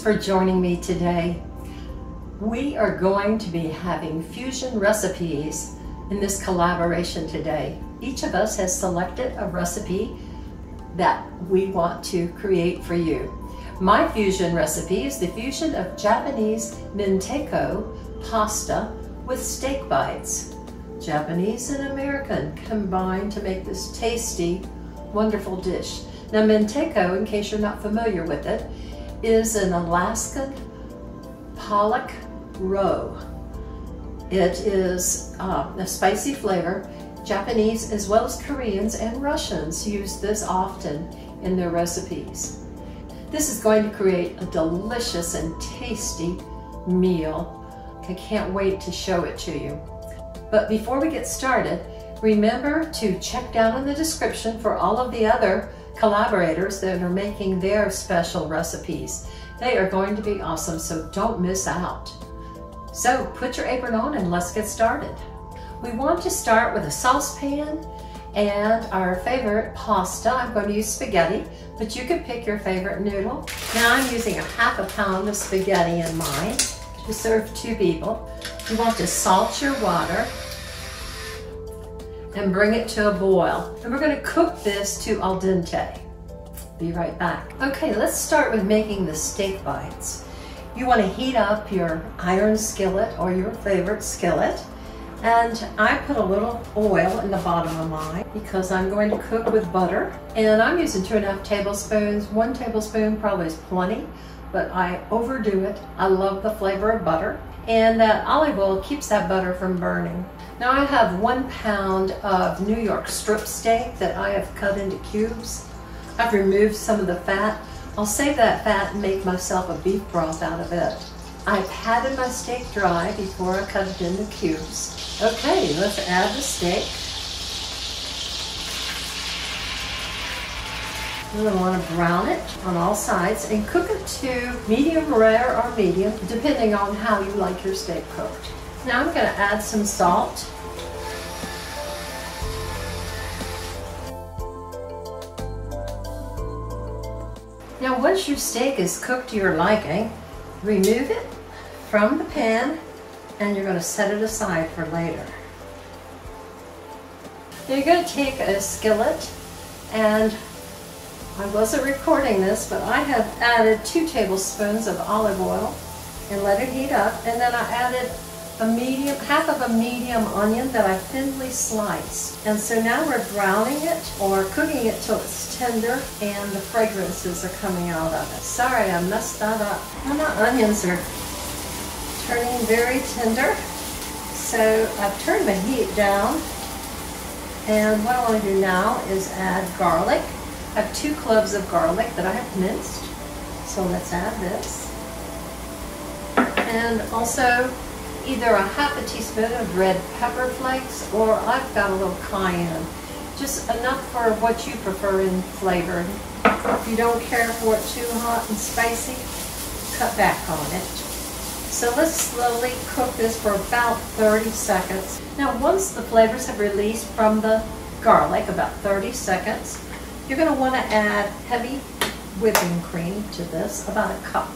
for joining me today. We are going to be having fusion recipes in this collaboration today. Each of us has selected a recipe that we want to create for you. My fusion recipe is the fusion of Japanese Mentaiko pasta with steak bites. Japanese and American combine to make this tasty, wonderful dish. Now Mentaiko, in case you're not familiar with it, is an Alaskan pollock roe. It is a spicy flavor. Japanese as well as Koreans and Russians use this often in their recipes. This is going to create a delicious and tasty meal. I can't wait to show it to you. But before we get started, remember to check down in the description for all of the other collaborators that are making their special recipes. They are going to be awesome, so don't miss out. So put your apron on and let's get started. We want to start with a saucepan and our favorite pasta. I'm going to use spaghetti, but you can pick your favorite noodle. Now I'm using a ½ pound of spaghetti in mine to serve 2 people. You want to salt your water and bring it to a boil. And we're going to cook this to al dente. Be right back. Okay, let's start with making the steak bites. You want to heat up your iron skillet or your favorite skillet. And I put a little oil in the bottom of mine because I'm going to cook with butter. And I'm using 2½ tablespoons. 1 tablespoon probably is plenty, but I overdo it. I love the flavor of butter. And that olive oil keeps that butter from burning. Now I have 1 pound of New York strip steak that I have cut into cubes. I've removed some of the fat. I'll save that fat and make myself a beef broth out of it. I patted my steak dry before I cut it into cubes. Okay, let's add the steak. You're going to want to brown it on all sides and cook it to medium rare or medium, depending on how you like your steak cooked. Now I'm going to add some salt. Now once your steak is cooked to your liking, remove it from the pan and you're going to set it aside for later. Now you're going to take a skillet, and I wasn't recording this, but I have added 2 tablespoons of olive oil and let it heat up, and then I added half of a medium onion that I thinly sliced. And so now we're browning it or cooking it till it's tender and the fragrances are coming out of it. Sorry, I messed that up. Now my onions are turning very tender. So I've turned the heat down, and what I want to do now is add garlic. I have 2 cloves of garlic that I have minced. So let's add this. And also either a ½ teaspoon of red pepper flakes, or I've got a little cayenne. Just enough for what you prefer in flavor. If you don't care for it too hot and spicy, cut back on it. So let's slowly cook this for about 30 seconds. Now once the flavors have released from the garlic, about 30 seconds, you're going to want to add heavy whipping cream to this, about 1 cup.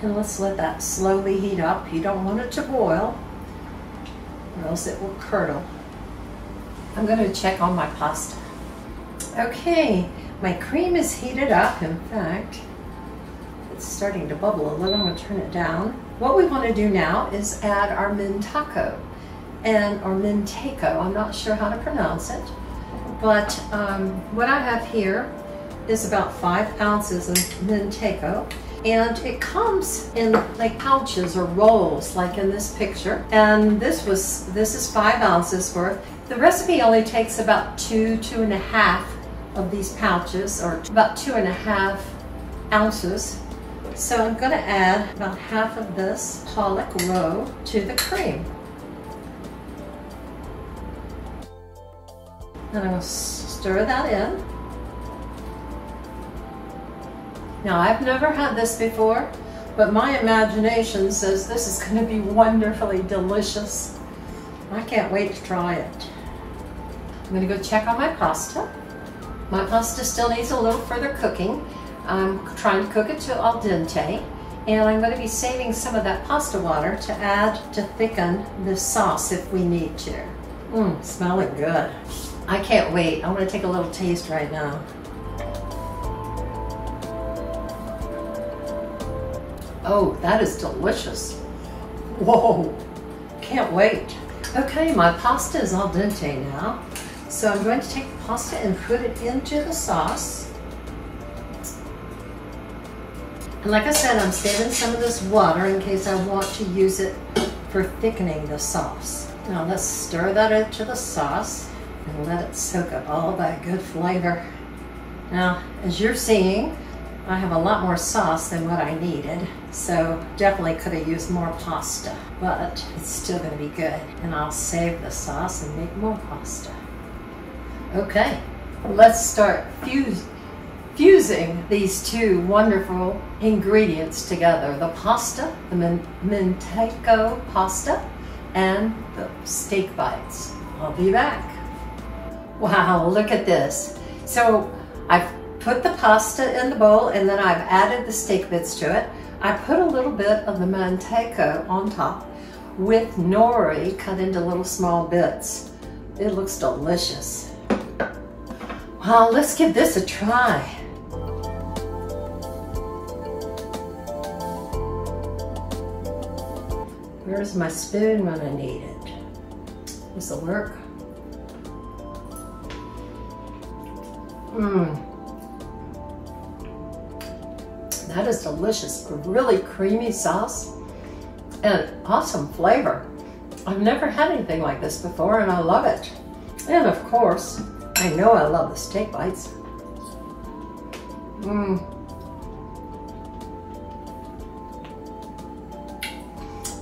And let's let that slowly heat up. You don't want it to boil, or else it will curdle. I'm going to check on my pasta. Okay, my cream is heated up. In fact, it's starting to bubble a little. I'm going to turn it down. What we want to do now is add our Mentaiko, or Mentaiko. I'm not sure how to pronounce it, but what I have here is about 5 ounces of Mentaiko. And it comes in like pouches or rolls, like in this picture. And this is 5 ounces worth. The recipe only takes about 2.5 of these pouches, or about 2.5 ounces. So I'm going to add about half of this pollock roe to the cream. And I'm going to stir that in. Now, I've never had this before, but my imagination says this is going to be wonderfully delicious. I can't wait to try it. I'm going to go check on my pasta. My pasta still needs a little further cooking. I'm trying to cook it to al dente, and I'm going to be saving some of that pasta water to add to thicken the sauce if we need to. Smelling good. I can't wait. I'm going to take a little taste right now. Oh, that is delicious. Whoa, can't wait. Okay, my pasta is al dente now. So I'm going to take the pasta and put it into the sauce. And like I said, I'm saving some of this water in case I want to use it for thickening the sauce. Now let's stir that into the sauce and let it soak up all that good flavor. Now, as you're seeing, I have a lot more sauce than what I needed, so definitely could have used more pasta, but it's still going to be good. And I'll save the sauce and make more pasta. Okay, let's start fusing these two wonderful ingredients together. The pasta, the Mentaiko pasta, and the steak bites. I'll be back. Wow, look at this. So I've put the pasta in the bowl and then I've added the steak bits to it. I put a little bit of the Mentaiko on top with nori cut into little small bits. It looks delicious. Wow, let's give this a try. Where's my spoon when I need it? This will work. That is delicious. A really creamy sauce and awesome flavor. I've never had anything like this before and I love it. And of course, I know I love the steak bites.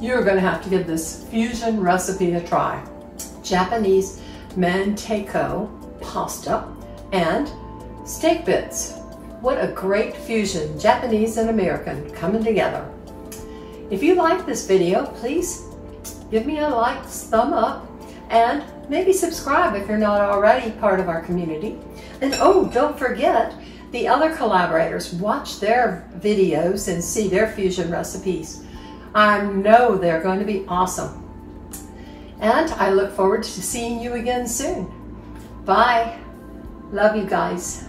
You're going to have to give this fusion recipe a try. Japanese Mentaiko pasta and steak bits. What a great fusion, Japanese and American coming together. If you like this video, please give me a like, thumb up, and maybe subscribe if you're not already part of our community. And oh, don't forget the other collaborators. Watch their videos and see their fusion recipes. I know they're going to be awesome. And I look forward to seeing you again soon. Bye. Love you guys.